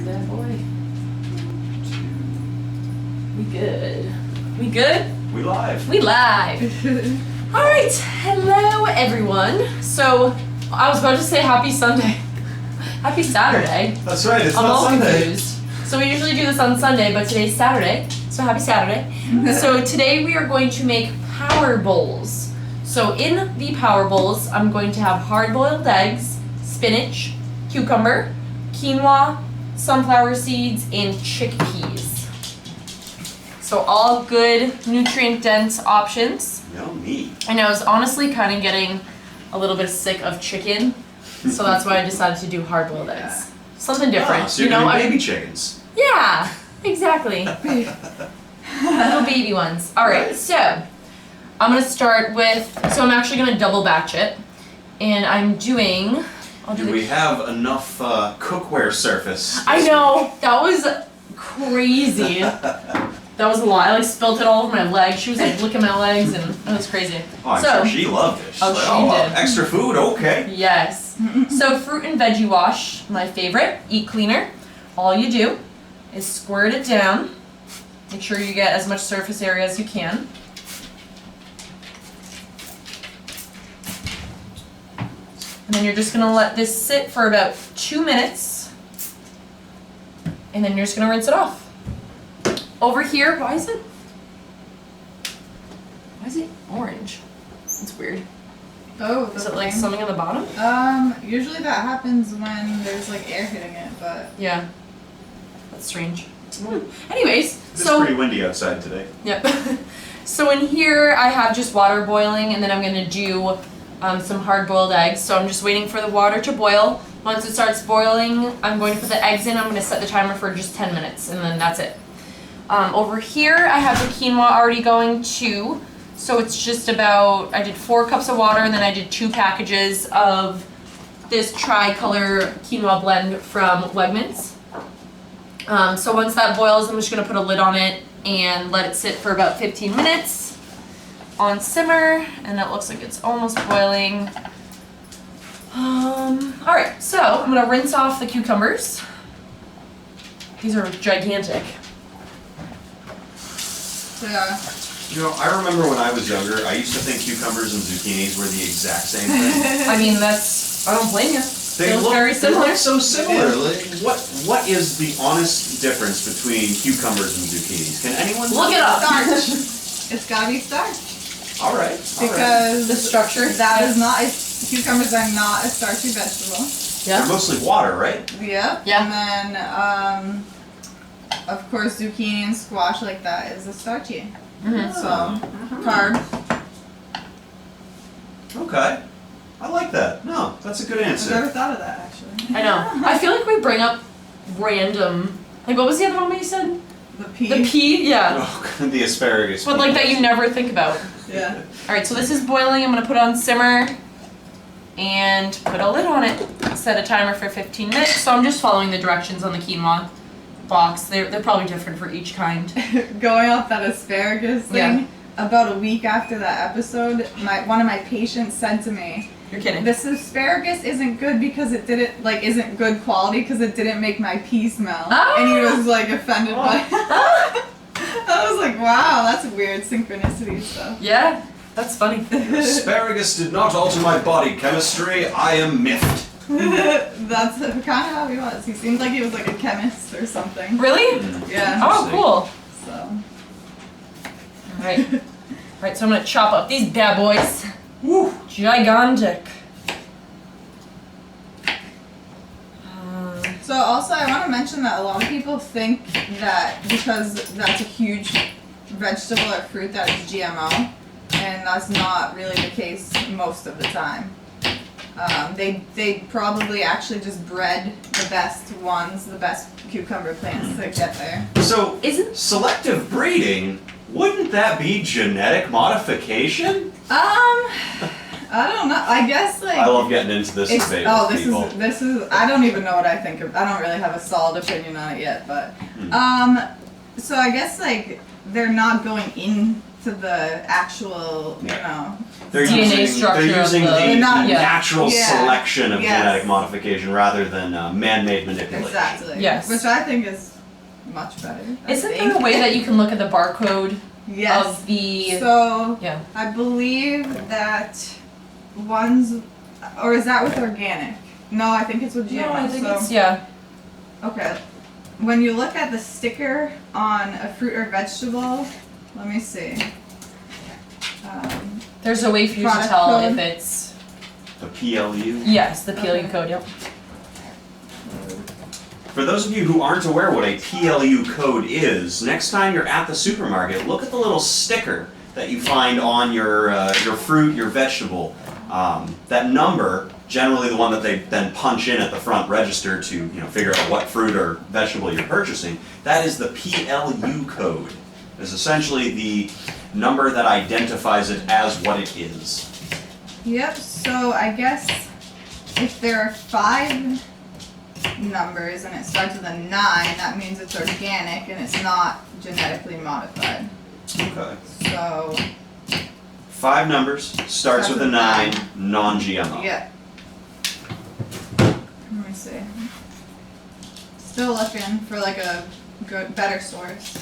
that boy. We good. We good? We live. We live. All right. Hello, everyone. So, I was about to say happy Sunday. Happy Saturday. That's right. It's I'm not all Sunday. confused. So we usually do this on Sunday, but today's Saturday. So happy Saturday. So today we are going to make power bowls. So in the power bowls, I'm going to have hard-boiled eggs, spinach, cucumber, quinoa, sunflower seeds, and chickpeas. So all good nutrient-dense options. Yummy. And I was honestly kind of getting a little bit sick of chicken, so that's why I decided to do hard-boiled eggs. Something different. So you're doing baby chickens. Yeah, exactly. Little baby ones. All right, so I'm gonna start with. So I'm actually gonna double batch it, and I'm doing. Do we have enough cookware surface? I know that was crazy. That was a lot. I like spilt it all over my legs. She was like licking my legs, and it was crazy. Oh, I'm sure she loved it. She's Oh, like, she did. Extra food, okay. Yes. So fruit and veggie wash, my favorite. Eat cleaner. All you do is squirt it down. Make sure you get as much surface area as you can. And then you're just gonna let this sit for about 2 minutes. And then you're just gonna rinse it off. Over here, why is it orange? It's weird. Oh, Is it like something on the bottom? Usually that happens when there's like air hitting it, but Yeah. That's strange. Anyways, It's so pretty windy outside today. yep. So in here I have just water boiling, and then I'm gonna do some hard-boiled eggs. So I'm just waiting for the water to boil. Once it starts boiling, I'm going to put the eggs in. I'm gonna set the timer for just 10 minutes, and then that's it. Over here I have the quinoa already going too. So it's just about, I did 4 cups of water, and then I did 2 packages of this tri-color quinoa blend from Wegmans. So once that boils, I'm just gonna put a lid on it and let it sit for about 15 minutes on simmer, and it looks like it's almost boiling. Alright, so I'm gonna rinse off the cucumbers. These are gigantic. yeah. You know, I remember when I was younger, I used to think cucumbers and zucchinis were the exact same thing. I mean, I don't blame you. They look very similar. They look so similar. Like, what is the honest difference between cucumbers and zucchinis? Can anyone Look it up. Starch. It's gotta be starch. All right. Because The structure. that is not, cucumbers are not a starchy vegetable. They're Yeah. mostly water, right? Yep. Yeah. And then, of course, zucchini and squash like that is a starchy. Mhm. So, carb. Okay. I like that. No, that's a good I've answer. never thought of that actually. I know. I feel like we bring up random. Like, what was the other one you said? The pea. The pea. Yeah. Oh, the asparagus. But like that you never think about. Yeah. All right. So this is boiling. I'm gonna put it on simmer and put a lid on it. Set a timer for 15 minutes. So I'm just following the directions on the quinoa box. They're probably different for each kind. Going off that asparagus thing, Yeah. about a week after that episode, one of my patients said to me, You're kidding. "This asparagus isn't good because it didn't isn't good quality because it didn't make my pee smell." Ah! And he was like offended by. I was like, "Wow, that's weird synchronicity stuff." Yeah. That's funny. Asparagus did not alter my body chemistry. I am miffed. That's kind of how he was. He seemed like he was like a chemist or something. Really? Yeah. Oh, cool. So. Alright. Alright, so I'm gonna chop up these bad boys. Woo. Gigantic. So also I want to mention that a lot of people think that because that's a huge vegetable or fruit that is GMO, and that's not really the case most of the time. They probably actually just bred the best ones, the best cucumber plants that get there. So, Isn't- selective breeding, wouldn't that be genetic modification? I don't know. I guess like I love getting into this debate with people. this is I don't even know what I think of. I don't really have a solid opinion on it yet, but so I guess like they're not going in to the actual, you know. They're DNA using, structure they're using of the- the Not- natural Yeah. selection of Yes. genetic modification rather than man-made manipulation. Exactly. Yes. Which I think is much better. I Isn't think. there a way that you can look at the barcode Yes. of the? So Yeah. I believe that one's, or is that with organic? No, I think it's with GMO. No, I think so, it's yeah. okay. When you look at the sticker on a fruit or vegetable, let me see. There's a way for you to Product tell code. if it's The PLU. yes, the PLU Okay. code. Yep. For those of you who aren't aware what a PLU code is, next time you're at the supermarket, look at the little sticker that you find on your fruit, your vegetable. That number, generally the one that they then punch in at the front register to figure out what fruit or vegetable you're purchasing, that is the PLU code. It's essentially the number that identifies it as what it is. Yep, so I guess if there are 5 numbers and it starts with a 9, that means it's organic and it's not genetically modified. Okay. So, 5 numbers, starts with a 9, non-GMO. yeah. Let me see. Still looking for like a good, better source.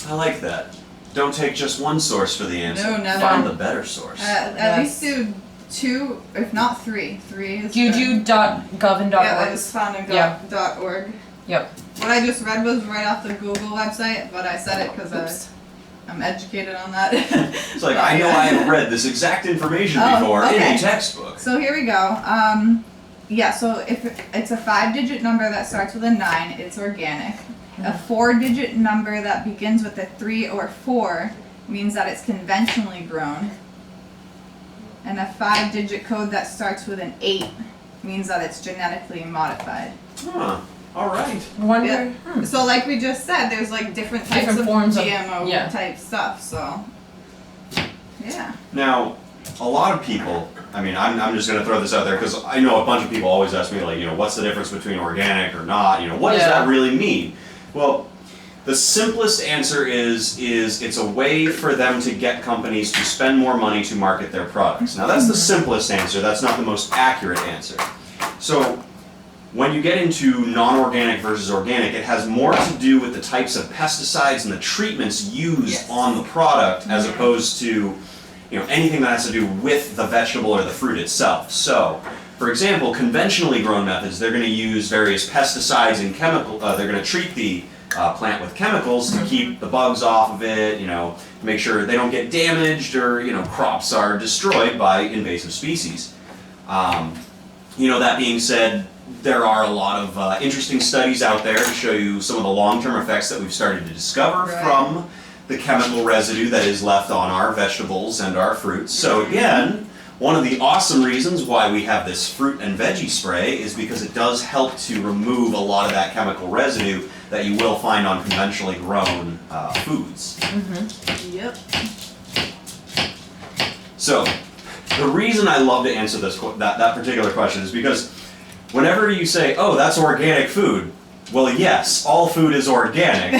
I like that. Don't take just one source for the answer. No, never. Find the better source. At Yes. least do 2, if not 3. 3 is good. Juju.gov and Yeah, that .org. was found in Yeah. .org. Yep. What I just read was right off the Google website, but I said it because I'm educated on that. It's like, I know I have read this exact information Oh, before in okay. a textbook. So here we go. Yeah, so if it's a 5-digit number that starts with a 9, it's organic. A 4-digit number that begins with a 3 or 4 means that it's conventionally grown. And a 5-digit code that starts with an 8 means that it's genetically modified. Huh. All right. Wonder. Yeah. Hmm. So like we just said, there's like different types Different of forms of- GMO yeah. type stuff, so yeah. Now, a lot of people, I mean, I'm just going to throw this out there because I know a bunch of people always ask me, like, what's the difference between organic or not? What does Yeah. that really mean? Well, the simplest answer is it's a way for them to get companies to spend more money to market their products. Now, that's the simplest answer. That's not the most accurate answer. So, when you get into non-organic versus organic, it has more to do with the types of pesticides and the treatments used Yes. on the product as opposed to anything that has to do with the vegetable or the fruit itself. So, for example, conventionally grown methods, they're going to use various pesticides and chemical. They're going to treat the plant with chemicals to keep the bugs off of it. To make sure they don't get damaged or crops are destroyed by invasive species. That being said, there are a lot of interesting studies out there to show you some of the long-term effects that we've started to discover Right. from the chemical residue that is left on our vegetables and our fruits. So again, one of the awesome reasons why we have this fruit and veggie spray is because it does help to remove a lot of that chemical residue that you will find on conventionally grown foods. Yep. So, the reason I love to answer that particular question is because whenever you say, "Oh, that's organic food," well, yes, all food is organic.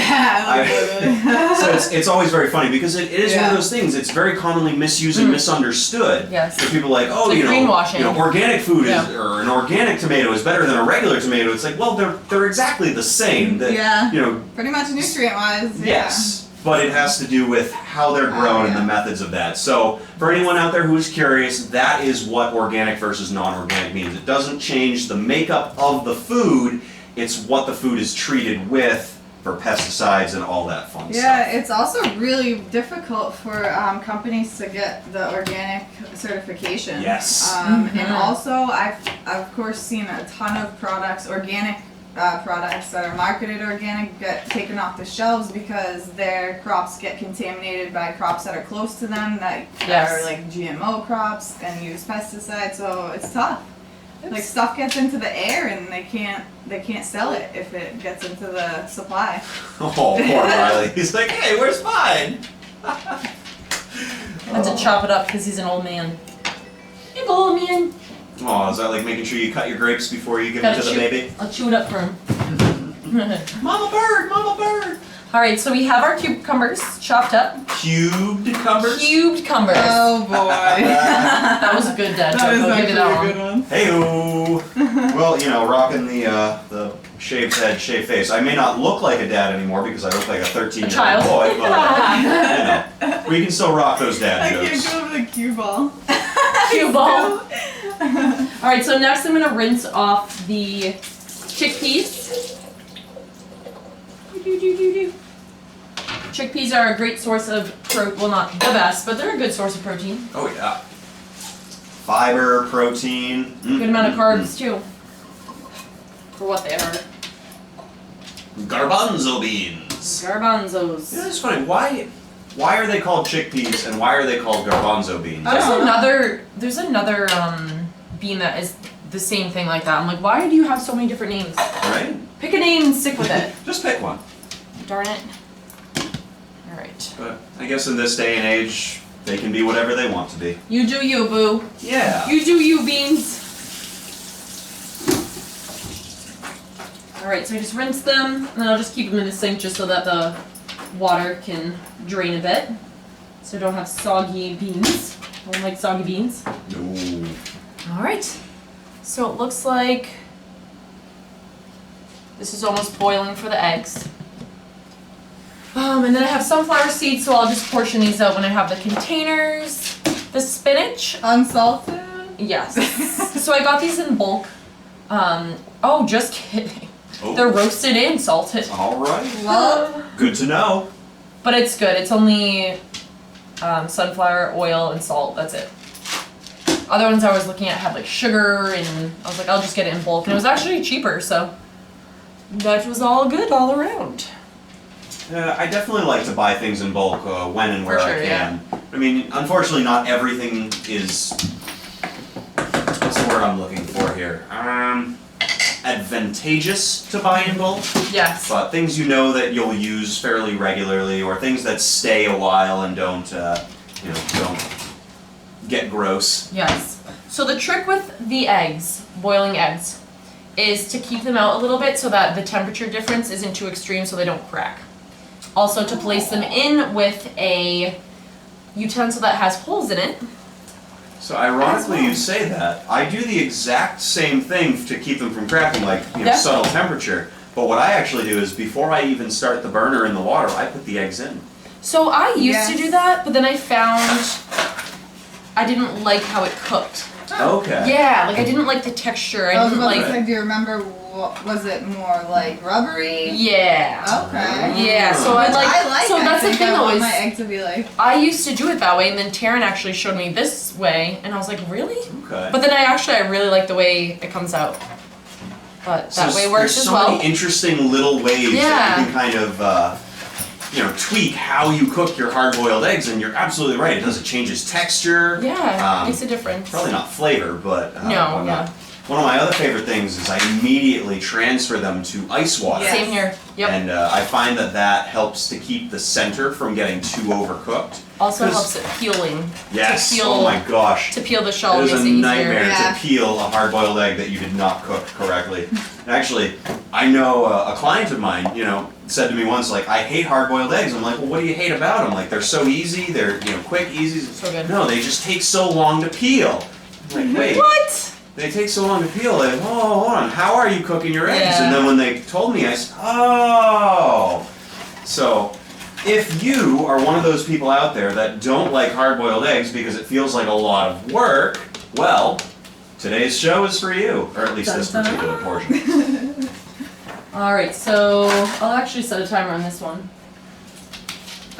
So it's always very funny because it is one of Yeah. those things. It's very commonly misused and misunderstood. Yes. So people are like, "Oh, It's like greenwashing. organic food Yeah. is, or an organic tomato is better than a regular tomato." It's like, well, they're exactly the same. That, Yeah. You know, Pretty much nutrient wise. yes. But it has to do with how they're grown and the yeah. methods of that. So, for anyone out there who's curious, that is what organic versus non-organic means. It doesn't change the makeup of the food, it's what the food is treated with for pesticides and all that fun Yeah, stuff. it's also really difficult for companies to get the organic certification. Yes. And also, I've of course seen a ton of products, organic products that are marketed organic, get taken off the shelves because their crops get contaminated by crops that are close to them that Yes. are like GMO crops and use pesticides. So it's tough. Like stuff gets into the air and they can't sell it if it gets into the supply. Oh, poor Riley. He's like, hey, where's mine? I had to chop it up because he's an old man. Hey, old man. Oh, is that like making sure you cut your grapes before you give Gotta it to the chew- baby? I'll chew it up for him. Mama bird, mama bird. All right, so we have our cucumbers chopped up. Cubed cumbers? Cubed cumbers. Oh boy. That was a good dad joke. That is I'll give you actually that a one. good one. Hey-o! Well, you know, rocking the shaved head, shaved face. I may not look like a dad anymore because I look like a 13-year-old child. boy, but you know, we can still rock those dad I jokes. can't go over the cue ball. Cue ball. All right, so next I'm gonna rinse off the chickpeas. Chickpeas are a great source of well, not the best, but they're a good source of protein. Oh yeah. Fiber, protein. Good amount of carbs too. For what they are. Garbanzo beans. Garbanzos. You know, it's funny. Why are they called chickpeas and why are they called garbanzo beans? There's another bean that is the same thing like that. I'm like, why do you have so many different names? Right? Pick a name and stick with it. Just pick one. Darn it. Alright. But I guess in this day and age, they can be whatever they want to be. You do you, boo. Yeah. You do you, beans. Alright, so I just rinse them, and then I'll just keep them in the sink just so that the water can drain a bit. So I don't have soggy beans. I don't like soggy beans. No. Alright. So it looks like this is almost boiling for the eggs. And then I have sunflower seeds, so I'll just portion these out when I have the containers. The spinach. Unsalted? Yes. So I got these in bulk. Oh, just kidding. Oh. They're roasted and salted. All right. Well, Good to know. But it's good. It's only sunflower, oil, and salt. That's it. Other ones I was looking at had like sugar, and I was like, I'll just get it in bulk. And it was actually cheaper, so that was all good all around. I definitely like to buy things in bulk when and where For sure, I can. I mean, unfortunately, not everything is. What's the word I'm looking for here? Advantageous to buy in bulk. Yes. But things you know that you'll use fairly regularly, or things that stay a while and don't get gross. Yes. So the trick with the eggs, boiling eggs, is to keep them out a little bit so that the temperature difference isn't too extreme so they don't crack. Also to place them in with a utensil that has holes in it. So ironically, you say that. I do the exact same thing to keep them from cracking, like Yeah. subtle temperature. But what I actually do is before I even start the burner in the water, I put the eggs in. So I used to Yes. do that, but then I found I didn't like how it cooked. Okay. Yeah, like I didn't like the texture. I I was didn't about to like. say, do you remember, was it more like rubbery? Yeah. Okay. Yeah. So I Which like. I like. So I that's the think thing I though want is my egg to be like. I used to do it that way, and then Taryn actually showed me this way, and I was like, really? Okay. But then I really like the way it comes out. But that way works there's as so well. many interesting little ways that Yeah. you can kind of, tweak how you cook your hard-boiled eggs, and you're absolutely right. It does. It changes texture. Yeah, makes a difference. Probably not flavor, but No, whatnot. yeah. One of my other favorite things is I immediately transfer them to ice water. Yes. Same here. Yep. And I find that helps to keep the center from getting too overcooked. Also 'Cause- helps it peeling. Yes. To peel, Oh my gosh. To peel the shell It is makes a it easier. nightmare Yeah. to peel a hard-boiled egg that you did not cook correctly. Actually, I know a client of mine, said to me once, like, I hate hard-boiled eggs. I'm like, well, what do you hate about them? Like, they're so easy. They're quick, easy. So good. No, they just take so long to peel. I'm like, wait. What? They take so long to peel. Like, oh, hold on. How are you cooking your eggs? Yeah. And then when they told me, I said, oh. So, if you are one of those people out there that don't like hard-boiled eggs because it feels like a lot of work, well, today's show is for you, or at least this Dun, dun, particular portion. All right, so I'll actually set a timer on this one.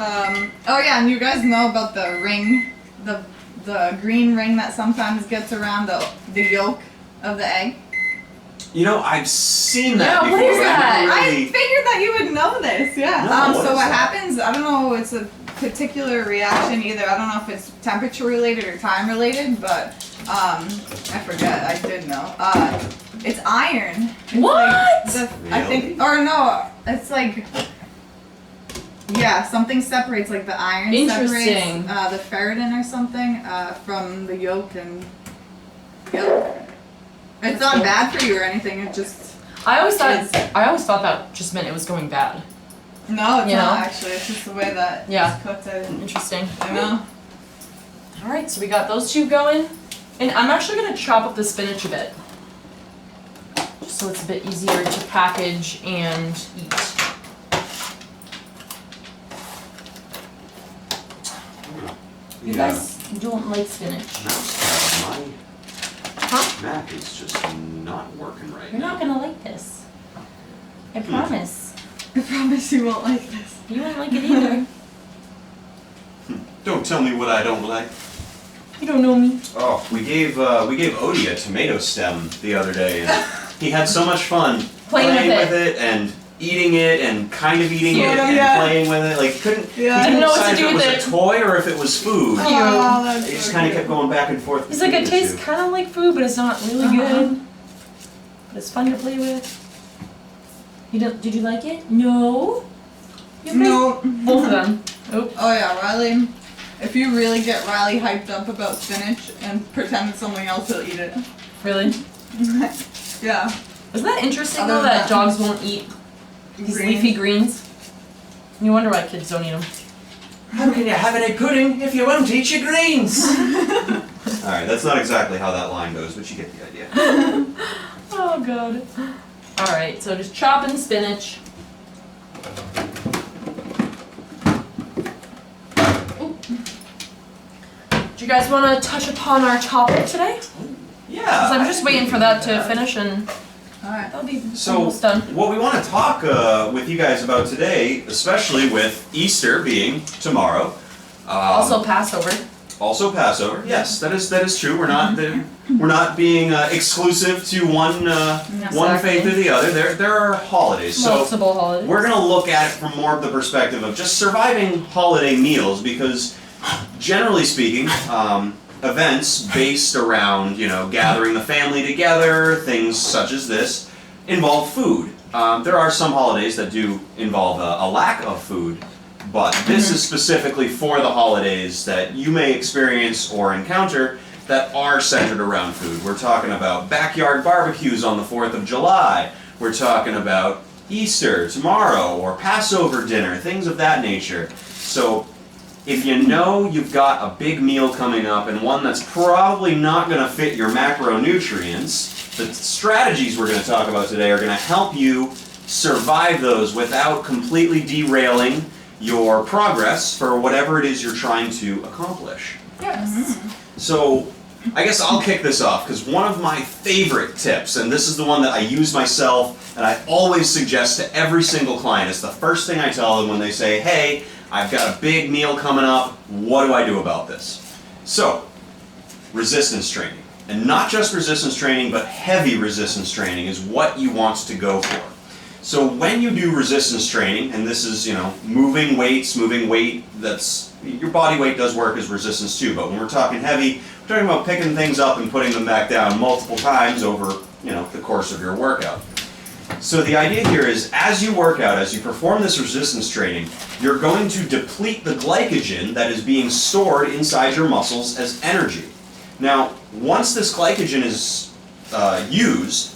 Oh yeah, and you guys know about the ring, the green ring that sometimes gets around the yolk of the egg. I've seen that Yeah, before. what is but I that? never I really- figured that you would know this, yeah. No, what So is what that? happens, I don't know, it's a particular reaction either. I don't know if it's temperature related or time related, but I forget, I did know. It's iron. It's What? I think, or no, it's like, yeah, something separates, like the iron Interesting. separates the ferritin or something from the yolk and yolk. It's not bad for you or anything, it just, I always thought that just meant it was going bad. No, it's You not know? actually. It's just the way that Yeah. it's cooked. Interesting. I know. All right, so we got those two going. And I'm actually gonna chop up the spinach a bit. Just so it's a bit easier to package and eat. You guys don't like spinach. My Huh? Mac is just not working right You're now. not gonna like this. I promise. I promise you won't like this. You won't like it either. Don't tell me what I don't like. You don't know me. Oh, we gave Odie a tomato stem the other day, and he had so much fun Playing with it and eating it and kind of eating it Sort of, and yeah. playing with it. Like couldn't Yeah. he Didn't know what decide to do if it was with a it. toy or if it was food. Oh, that's He just so kind of cute. kept going back and forth. He's like, it between the tastes two. kind of like food, but it's not really good. But it's fun to play with. Did you like it? No. You okay? No. Both of them. Oh. Oh yeah, Riley. If you really get Riley hyped up about spinach and pretend it's something else, he'll eat it. Really? Yeah. Isn't that interesting Other though than that that- dogs won't eat these Greens. leafy greens? You wonder why kids don't eat them. How can you have any pudding if you won't eat your greens? Alright, that's not exactly how that line goes, but you get the idea. Oh god. Alright, so just chopping spinach. Ooh. Do you guys want to touch upon our topic today? Yeah. 'Cause I'm just I waiting think for we that can do to finish and Alright. that'll be So, almost done. what we want to talk with you guys about today, especially with Easter being tomorrow, Also Passover. also Passover. Yes, that is true. We're not being exclusive to one Exactly. faith or the other. There are holidays. So Multiple holidays. we're gonna look at it from more of the perspective of just surviving holiday meals, because generally speaking, events based around gathering the family together, things such as this, involve food. There are some holidays that do involve a lack of food, but this is specifically for the holidays that you may experience or encounter that are centered around food. We're talking about backyard barbecues on the 4th of July. We're talking about Easter tomorrow or Passover dinner, things of that nature. So if you know you've got a big meal coming up and one that's probably not going to fit your macronutrients, the strategies we're going to talk about today are going to help you survive those without completely derailing your progress for whatever it is you're trying to accomplish. Yes. So I guess I'll kick this off, because one of my favorite tips, and this is the one that I use myself and I always suggest to every single client, it's the first thing I tell them when they say, hey, I've got a big meal coming up, what do I do about this? So, resistance training. And not just resistance training, but heavy resistance training is what you want to go for. So when you do resistance training, and this is, moving weight, that's, your body weight does work as resistance too, but when we're talking heavy, we're talking about picking things up and putting them back down multiple times over, the course of your workout. So the idea here is, as you work out, as you perform this resistance training, you're going to deplete the glycogen that is being stored inside your muscles as energy. Now, once this glycogen is used,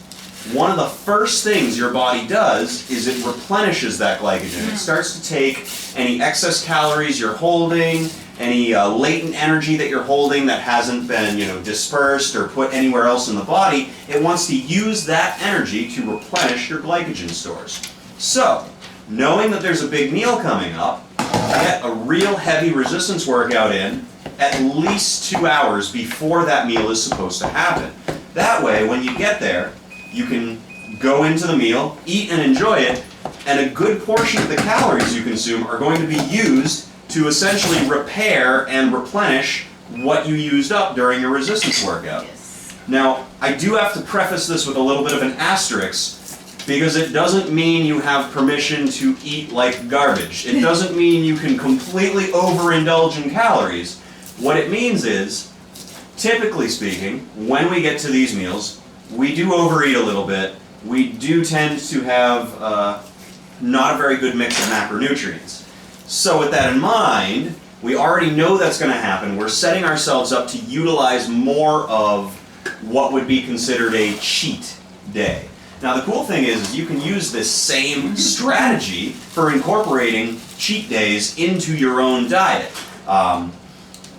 one of the first things your body does is it replenishes that glycogen. It starts to take any excess calories you're holding, any latent energy that you're holding that hasn't been, dispersed or put anywhere else in the body. It wants to use that energy to replenish your glycogen stores. So, knowing that there's a big meal coming up, get a real heavy resistance workout in at least 2 hours before that meal is supposed to happen. That way, when you get there, you can go into the meal, eat and enjoy it, and a good portion of the calories you consume are going to be used to essentially repair and replenish what you used up during your resistance workout. Yes. Now, I do have to preface this with a little bit of an asterisk, because it doesn't mean you have permission to eat like garbage. It doesn't mean you can completely overindulge in calories. What it means is, typically speaking, when we get to these meals, we do overeat a little bit. We do tend to have not a very good mix of macronutrients. So with that in mind, we already know that's going to happen. We're setting ourselves up to utilize more of what would be considered a cheat day. Now the cool thing is you can use this same strategy for incorporating cheat days into your own diet.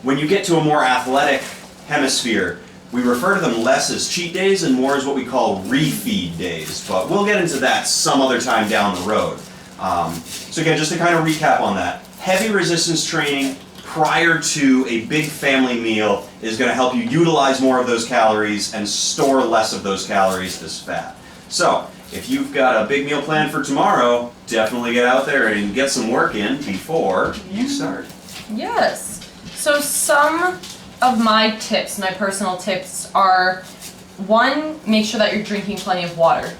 When you get to a more athletic hemisphere, we refer to them less as cheat days and more as what we call refeed days, but we'll get into that some other time down the road. So again, just to kind of recap on that, heavy resistance training prior to a big family meal is going to help you utilize more of those calories and store less of those calories as fat. So, if you've got a big meal planned for tomorrow, definitely get out there and get some work in before you start. Yes. So some of my tips, my personal tips are, one, make sure that you're drinking plenty of water.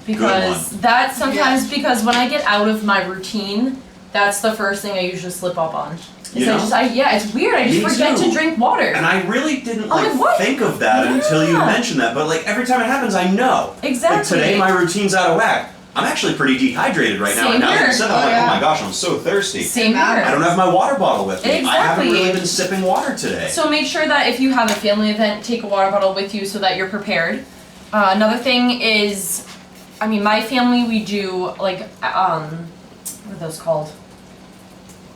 Because that sometimes, because when I get out of my routine, that's the first thing I usually slip up on. It's weird. I just forget to drink water. And I really didn't what? think of that until you mentioned that. But like every time it happens, I know. Exactly. Like today, my routine's out of whack. I'm actually pretty dehydrated right now. Same And now that here. you said that, I'm like, oh my gosh, I'm so thirsty. Same here. I don't have my water bottle with me. Exactly. I haven't really been sipping water today. So make sure that if you have a family event, take a water bottle with you so that you're prepared. Another thing is, I mean, my family, we do like, what are those called?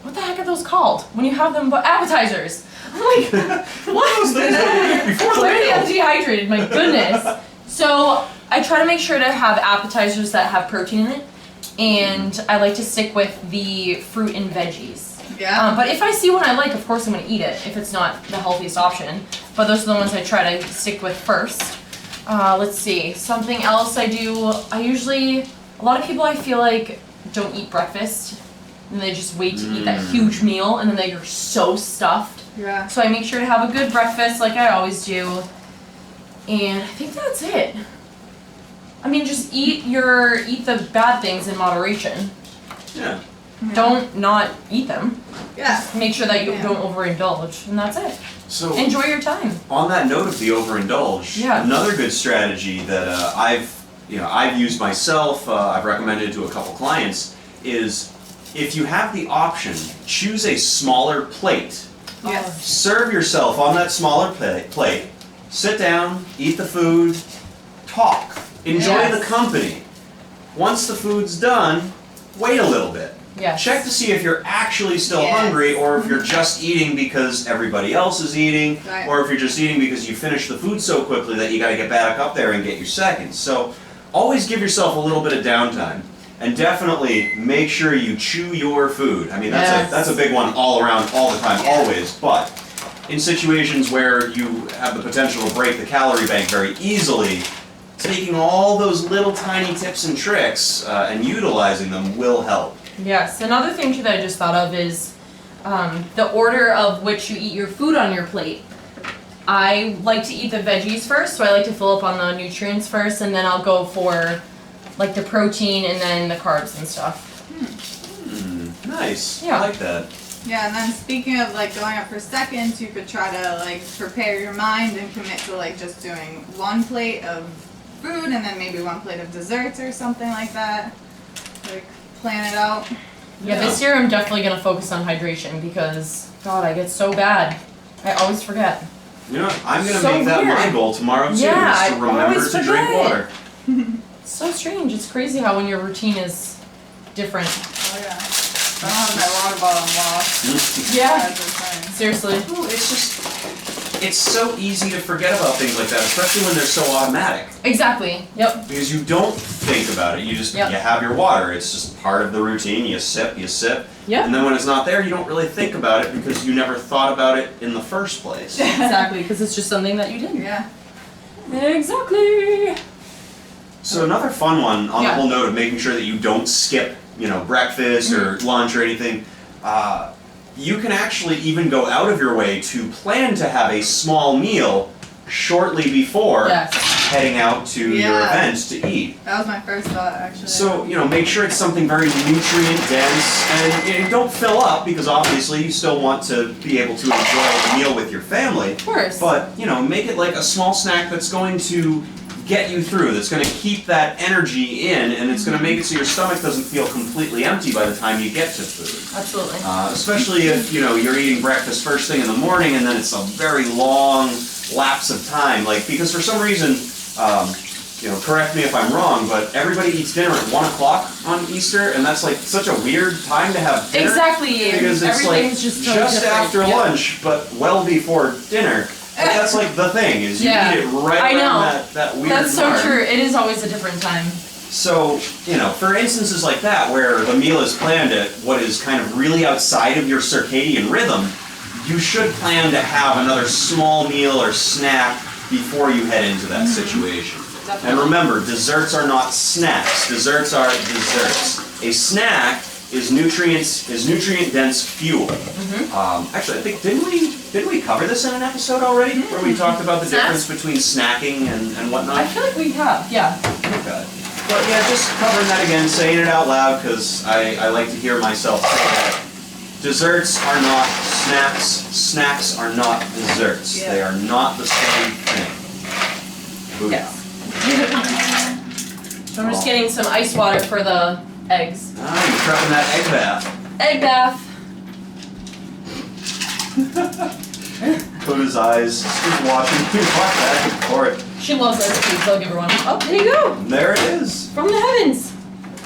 What the heck are those called? When you have them, but appetizers. I'm like, what? Clearly I'm dehydrated, my goodness. So I try to make sure to have appetizers that have protein in it, and I like to stick with the fruit and veggies. Yeah. But if I see one I like, of course I'm going to eat it, if it's not the healthiest option. But those are the ones I try to stick with first. Let's see, something else I do, a lot of people I feel like don't eat breakfast, and they just wait to eat that huge meal, and then they're so stuffed. Yeah. So I make sure to have a good breakfast like I always do, and I think that's it. I mean, just eat the bad things in moderation. Yeah. Don't not eat them. Yeah. Just make sure that you don't overindulge, and that's it. So Enjoy your time. on that note of the overindulge, another good strategy that I've used myself, I've recommended to a couple clients, is if you have the option, choose a smaller plate. Yes. Serve yourself on that smaller plate, sit down, eat the food, talk, enjoy the company. Once the food's done, wait a little bit. Yes. Check to see if you're actually still hungry, or if you're just eating because everybody else is eating, or if you're just eating because you finished the food so quickly that you gotta get back up there and get your seconds. So always give yourself a little bit of downtime. And definitely make sure you chew your food. I mean, that's a big one all around, all the time, always. But in situations where you have the potential to break the calorie bank very easily, taking all those little tiny tips and tricks and utilizing them will help. Yes. Another thing too that I just thought of is the order of which you eat your food on your plate. I like to eat the veggies first, so I like to fill up on the nutrients first, and then I'll go for like the protein and then the carbs and stuff. Nice. Yeah. I like that. Yeah, and then speaking of like going up for seconds, you could try to like prepare your mind and commit to like just doing one plate of food and then maybe one plate of desserts or something like that. Like plan it out. Yeah, this year I'm definitely going to focus on hydration because, God, I get so bad. I always forget. You know what? I'm going to make that my goal tomorrow too, is to remember to drink water. It's so strange. It's crazy how when your routine is different. Oh yeah. I don't have my water bottle lost. Yeah. That's insane. Seriously. Well, it's so easy to forget about things like that, especially when they're so automatic. Exactly. Yep. Because you don't think about it. You just you have your water. It's just part of the routine. You sip. Yep. And then when it's not there, you don't really think about it because you never thought about it in the first place. Exactly, because it's just something that you did. Yeah. Exactly. So another fun one on the whole note of making sure that you don't skip, breakfast or lunch or anything. You can actually even go out of your way to plan to have a small meal shortly before heading out to your events to eat. That was my first thought, actually. So, make sure it's something very nutrient dense, and don't fill up because obviously you still want to be able to enjoy a meal with your family. Of course. But, make it like a small snack that's going to get you through, that's going to keep that energy in, and it's going to make it so your stomach doesn't feel completely empty by the time you get to food. Absolutely. Especially if, you're eating breakfast first thing in the morning and then it's a very long lapse of time. Because for some reason, correct me if I'm wrong, but everybody eats dinner at 1 o'clock on Easter, and that's like such a weird time to have dinner. Exactly. Because it's like Everything's just so different. after lunch, but well before dinner. But that's like the thing, is you eat it right around that weird That's so mark. true. It is always a different time. So, for instances like that, where the meal is planned at what is kind of really outside of your circadian rhythm, you should plan to have another small meal or snack before you head into that situation. Definitely. And remember, desserts are not snacks. Desserts are desserts. A snack is nutrient-dense fuel. Actually, I think didn't we cover this in an episode already, where we talked about the difference between snacking and whatnot? I feel like we have, yeah. Okay. But yeah, just covering that again, saying it out loud, because I like to hear myself say that. Desserts are not snacks. Snacks are not desserts. Yeah. They are not the same thing. Booyah. Yes. So I'm just getting some ice water for the eggs. Ah, you're prepping that egg bath. Egg bath. Coda's eyes just watching me walk back and forth. She loves ice cubes. I'll give her one. Oh, there you go. There it is. From the heavens.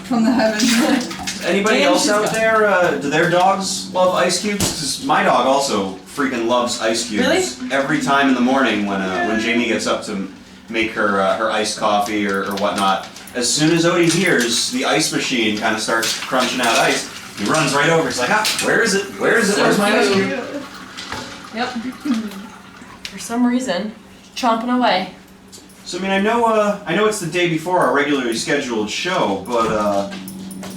From the heavens. Anybody And else she's out got- there, do their dogs love ice cubes? 'Cause my dog also freaking loves ice cubes. Really? Every time in the morning when Jamie gets up to make her iced coffee or whatnot, as soon as Odie hears the ice machine kind of starts crunching out ice, he runs right over. He's like, where is it? Where is it? So Where's my ice cute. cube? Yep. For some reason, chomping away. So I know it's the day before our regularly scheduled show, but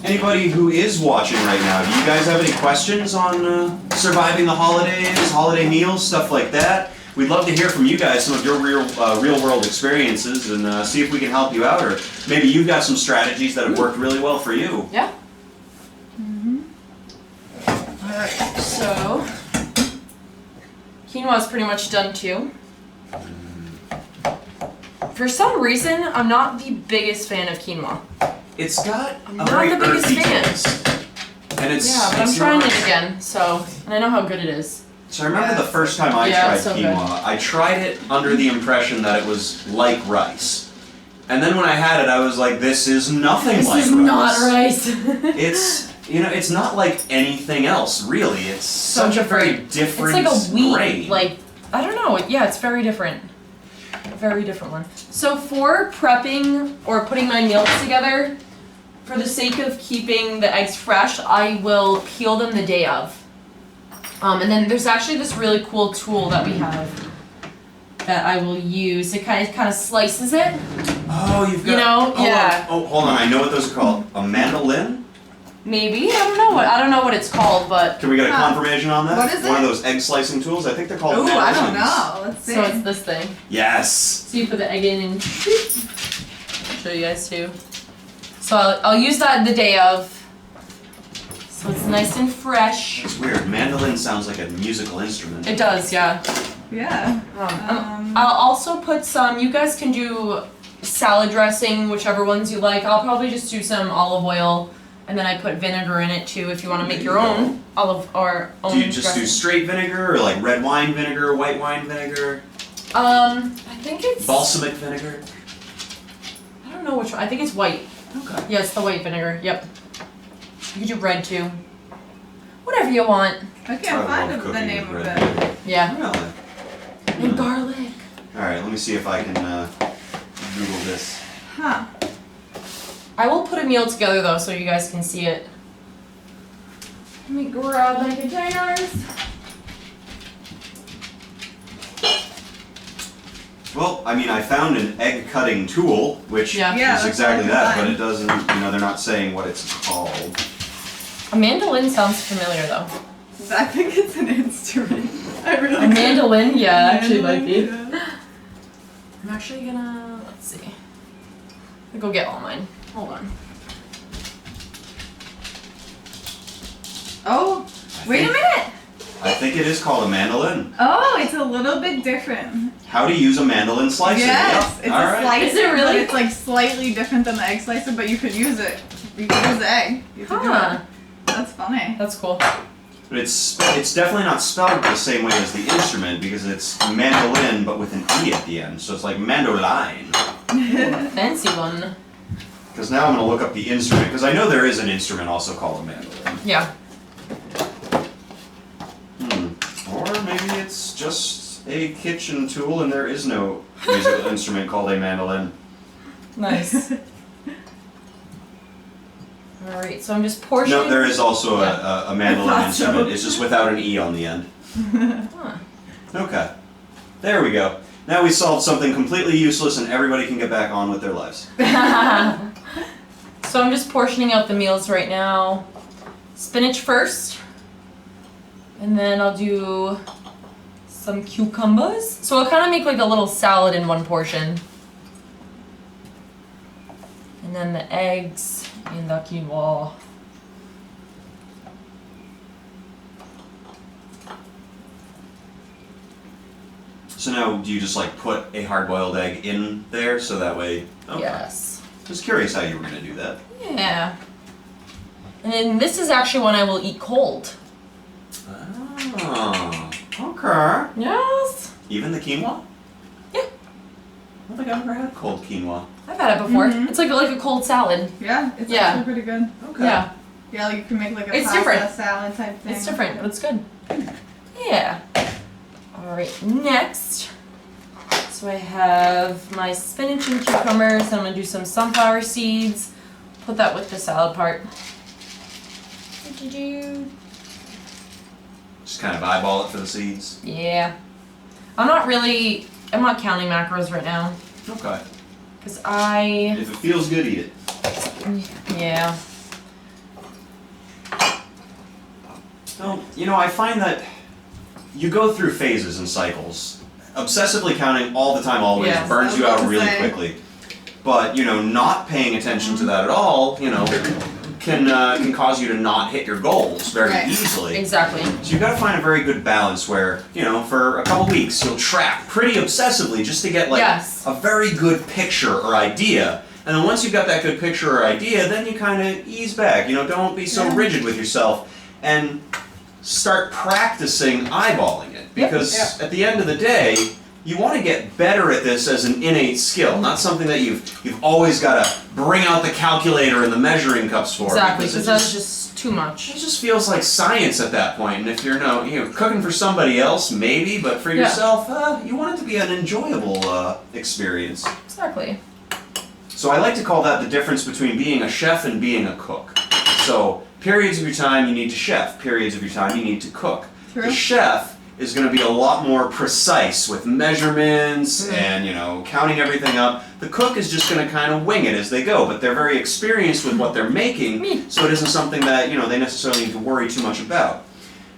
anybody who is watching right now, do you guys have any questions on surviving the holidays, holiday meals, stuff like that? We'd love to hear from you guys, some of your real world experiences, and see if we can help you out, or maybe you've got some strategies that have worked really well for you. Yeah. Alright, so quinoa's pretty much done too. For some reason, I'm not the biggest fan of quinoa. It's got I'm a not very the biggest earthy fan. taste. And it's Yeah, but I'm it's trying not- it again, and I know how good it is. So I remember the first time I Yeah, tried it's so quinoa, I tried it under the impression that it was like rice. And then when I had it, I was like, this is nothing This like is rice. not rice. It's, it's not like anything else, really. It's So such a very different. different It's like a wheat, grain. like, I don't know, yeah, it's very different. A very different one. So for prepping or putting my meals together, for the sake of keeping the eggs fresh, I will peel them the day of. And then there's actually this really cool tool that we have that I will use. It kind of slices it. Oh, you've got. yeah. Hold on. I know what those are called. A mandolin? Maybe I don't know what it's called, but Can we get a confirmation on that? What is One it? of those egg slicing tools. I think they're called Ooh, mandolins. I don't know. Let's see. so it's this thing. Yes. So you put the egg in and show you guys too. So I'll use that the day of. So it's nice and fresh. It's weird. Mandolin sounds like a musical instrument. It does, yeah. Yeah. I'll also put some, you guys can do salad dressing, whichever ones you like. I'll probably just do some olive oil, and then I put vinegar in it too if you want to make your own olive or own Do you just dressing. do straight vinegar or like red wine vinegar, white wine vinegar, I think it's balsamic vinegar? I don't know which one. I think it's white. Okay. Yeah, it's the white vinegar. Yep. You can do red too. Whatever you want. I can't I find love the cooking name with of red. it. Yeah. Really? And garlic. Alright, let me see if I can Google this. Huh. I will put a meal together though so you guys can see it. Let me grab my containers. Well, I mean, I found an egg cutting tool, which Yeah. Yeah, is that's exactly what that, I'm but it doesn't, they're not saying what it's called. A mandolin sounds familiar though. I think it's an instrument. I really A mandolin? Yeah, actually might be. Yeah. I'm actually gonna, let's see. I'll go get all mine. Hold on. Oh, wait a minute. I think it is called a mandolin. Oh, it's a little bit different. How to use a mandolin slicer. Yes, Yep. it's All a right. slicer, Is it really? but it's like slightly different than the egg slicer, but you could use it. You could use the egg. You could do Huh. it. That's funny. That's cool. But it's definitely not spelled the same way as the instrument because it's mandolin but with an E at the end. So it's like mandoline. Ooh, fancy one. Because now I'm going to look up the instrument, because I know there is an instrument also called a mandolin. Yeah. Or maybe it's just a kitchen tool and there is no musical instrument called a mandolin. Nice. Alright, so I'm just portioning. No, there is also a mandolin I thought so. instrument. It's just without an E on the end. Huh. Okay. There we go. Now we solved something completely useless and everybody can get back on with their lives. So I'm just portioning out the meals right now. Spinach first. And then I'll do some cucumbers. So I'll kind of make like a little salad in one portion. And then the eggs and the quinoa. So now do you just like put a hard-boiled egg in there so that way... Okay. Yes. Just curious how you were going to do that. Yeah. And then this is actually one I will eat cold. Oh, okay. Yes. Even the quinoa? Yeah. I don't think I've ever had cold quinoa. I've had it before. Mhm. It's like a cold salad. Yeah, it's Yeah. actually pretty good. Okay. Yeah. Yeah, like you can make like a It's pasta different. salad type thing. It's different, but it's good. Yeah. Alright, next. So I have my spinach and cucumbers, and I'm gonna do some sunflower seeds. Put that with the salad part. Just kind of eyeball it for the seeds. Yeah. I'm not counting macros right now. Okay. Because I, If it feels good, eat it. yeah. Well, you know, I find that you go through phases and cycles. Obsessively counting all the time always Yes, burns I was you about out to really say. quickly. But, you know, not paying attention to that at all, you know, can cause you to not hit your goals very Right. easily. Exactly. So you've got to find a very good balance where, you know, for a couple weeks you'll track pretty obsessively just to get like Yes. a very good picture or idea. And then once you've got that good picture or idea, then you kind of ease back. You know, don't be so Yeah. rigid with yourself and start practicing eyeballing it. Because at the end of the day, you want to get better at this as an innate skill, not something that you've always got to bring out the calculator and the measuring cups for. Exactly, because because it that's just too much. it just feels like science at that point. And if you're cooking for somebody else, maybe, but for Yeah. yourself, you want it to be an enjoyable experience. Exactly. So I like to call that the difference between being a chef and being a cook. So periods of your time you need to chef, periods of your time you need to cook. True. The chef is going to be a lot more precise with measurements and, you know, counting everything up. The cook is just going to kind of wing it as they go, but they're very experienced with what they're making, so it isn't something that, you know, they necessarily need to worry too much about.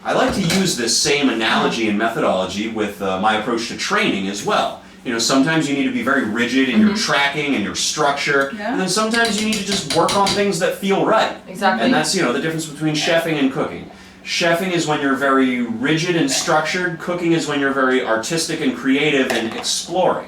I like to use this same analogy and methodology with my approach to training as well. You know, sometimes you need to be very rigid in your tracking and your structure, Yeah. and then sometimes you need to just work on things that feel right. Exactly. And that's, you know, the difference between chefing and cooking. Chefing is when you're very rigid and structured. Cooking is when you're very artistic and creative and exploring.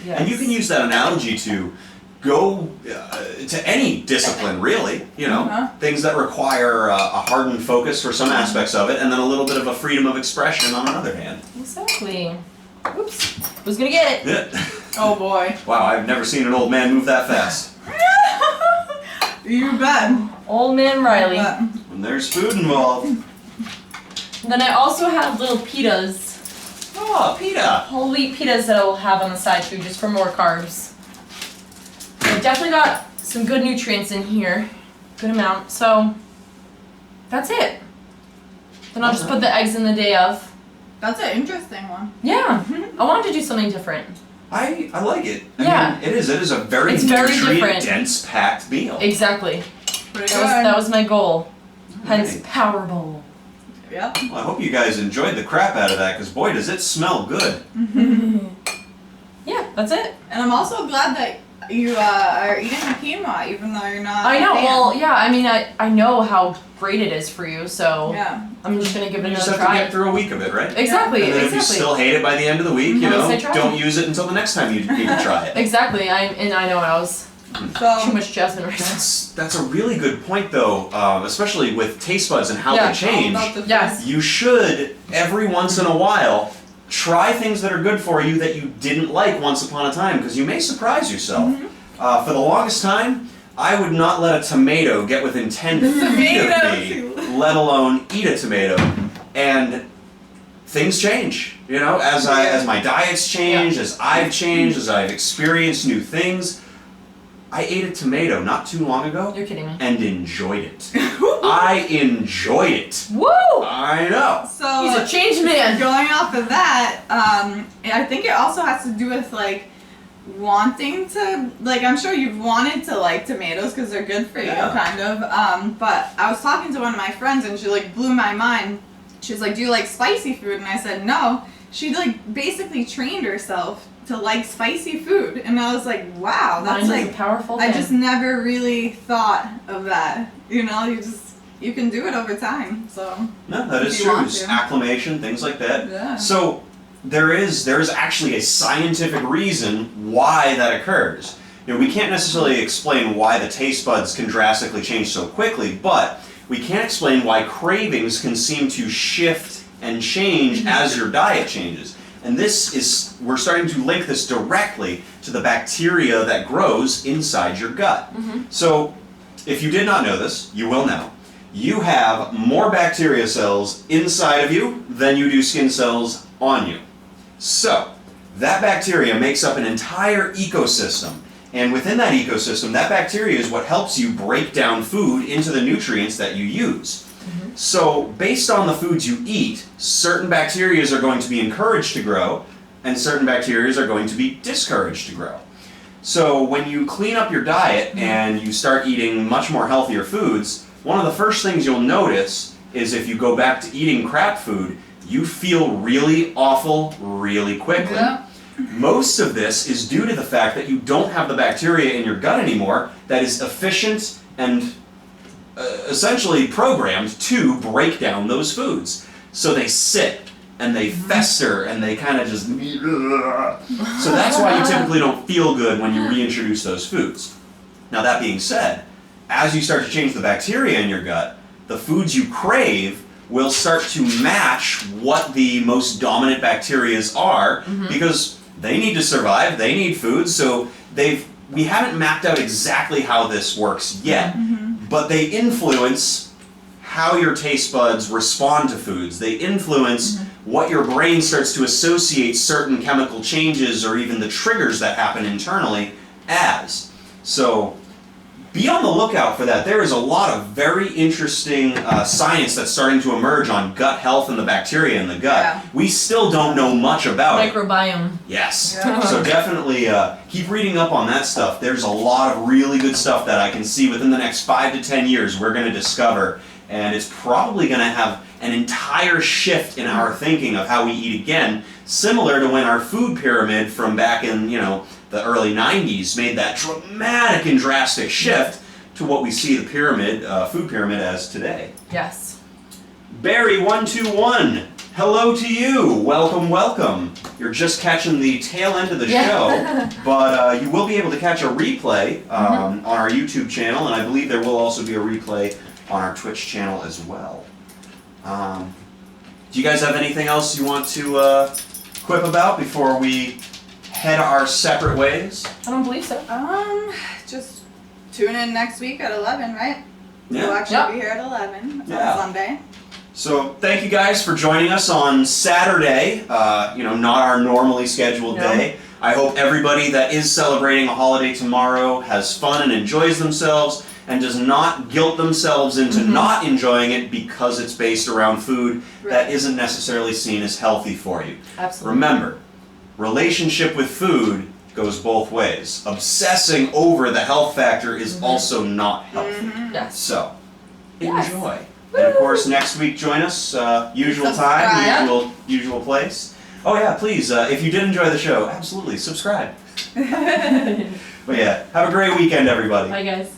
Yes. And you can use that analogy to go to any discipline, really. You know, Uh-huh. things that require a hardened focus for some aspects of it, and then a little bit of a freedom of expression on another hand. Exactly. Oops. Who's gonna get it? Yeah. Oh boy. Wow, I've never seen an old man move that fast. You bet. Old man Riley. But When there's food involved. Then I also have little pitas. Oh, pita. Whole wheat pitas that I will have on the side too, just for more carbs. I definitely got some good nutrients in here. Good amount. So that's it. Then I'll just put the eggs in the day of. that's an interesting one. Yeah. I wanted to do something different. I like it. I Yeah. mean, it is a very It's very different. nutrient-dense packed meal. Exactly. Pretty That was my goal. Hence Right. Powerbowl. Yep. Well, I hope you guys enjoyed the crap out of that, because boy, does it smell good. Yeah, that's it. And I'm also glad that you are eating the quinoa, even though you're not. I a know. fan. Well, yeah. I mean, I know how great it is for you, so Yeah. I'm just gonna give it You just another have to try. get through a week of it, right? Exactly. And then if you Exactly. still hate it by the end of the week, you At know, least I tried. don't use it until the next time you try it. Exactly. I know I was So too much jasmine rice. That's a really good point, though, especially with taste buds and how Yeah. they change. all about the Yes. You should, every once in a while, try things that are good for you that you didn't like once upon a time, because you may surprise yourself. For the longest time, I would not let a tomato get within 10 feet of me, let alone eat a tomato. And things change, you know, as my diets change, as I've changed, as I've experienced new things. I ate a tomato not too long ago. You're kidding me. And enjoyed it. I enjoyed it. Woo! I know. So He's a changed man. Going off of that, I think it also has to do with like wanting to, like, I'm sure you've wanted to like tomatoes because they're good for you, kind of. But I was talking to one of my friends and she like blew my mind. She was like, "Do you like spicy food?" And I said, "No." She like basically trained herself to like spicy food, and I was like, "Wow, that's Mind is like a powerful thing. I just never really thought of that. You know, you can do it over time." So No, that is if you true. want It's to. acclimation, things like that. Yeah. So there is actually a scientific reason why that occurs. You know, we can't necessarily explain why the taste buds can drastically change so quickly, but we can explain why cravings can seem to shift and change as your diet changes. And we're starting to link this directly to the bacteria that grows inside your gut. So, if you did not know this, you will now. You have more bacteria cells inside of you than you do skin cells on you. So, that bacteria makes up an entire ecosystem. And within that ecosystem, that bacteria is what helps you break down food into the nutrients that you use. So, based on the foods you eat, certain bacteria are going to be encouraged to grow, and certain bacteria are going to be discouraged to grow. So, when you clean up your diet and you start eating much more healthier foods, one of the first things you'll notice is if you go back to eating crap food, you feel really awful really quickly. Yeah. Most of this is due to the fact that you don't have the bacteria in your gut anymore that is efficient and essentially programmed to break down those foods. So they sit and they fester and they kind of just... So that's why you typically don't feel good when you reintroduce those foods. Now that being said, as you start to change the bacteria in your gut, the foods you crave will start to match what the most dominant bacteria are, because they need to survive, they need food, so we haven't mapped out exactly how this works yet, but they influence how your taste buds respond to foods. They influence what your brain starts to associate certain chemical changes or even the triggers that happen internally as. So be on the lookout for that. There is a lot of very interesting science that's starting to emerge on gut health and the bacteria in the gut. Yeah. We still don't know much about it. Microbiome. Yes. Yeah. So definitely keep reading up on that stuff. There's a lot of really good stuff that I can see within the next 5 to 10 years we're going to discover. And it's probably going to have an entire shift in our thinking of how we eat again, similar to when our food pyramid from back in, the early 90s made that dramatic and drastic shift to what we see the pyramid, food pyramid as today. Yes. Barry121, hello to you. Welcome, welcome. You're just catching the tail end of the show, but you will be able to catch a replay on our YouTube channel, and I believe there will also be a replay on our Twitch channel as well. Do you guys have anything else you want to quip about before we head our separate ways? I don't believe so. Just tune in next week at 11, right? Yeah. We'll actually be here at 11 on Sunday. So thank you guys for joining us on Saturday, not our normally scheduled day. I hope everybody that is celebrating a holiday tomorrow has fun and enjoys themselves and does not guilt themselves into not enjoying it because it's based around food that isn't necessarily seen as healthy for you. Absolutely. Remember, relationship with food goes both ways. Obsessing over the health factor is also not healthy. Yes. So, Yes. enjoy. And of course, next week, join us, usual time, usual place. Oh yeah, please, if you did enjoy the show, absolutely, subscribe. But yeah, have a great weekend, everybody. Bye, guys.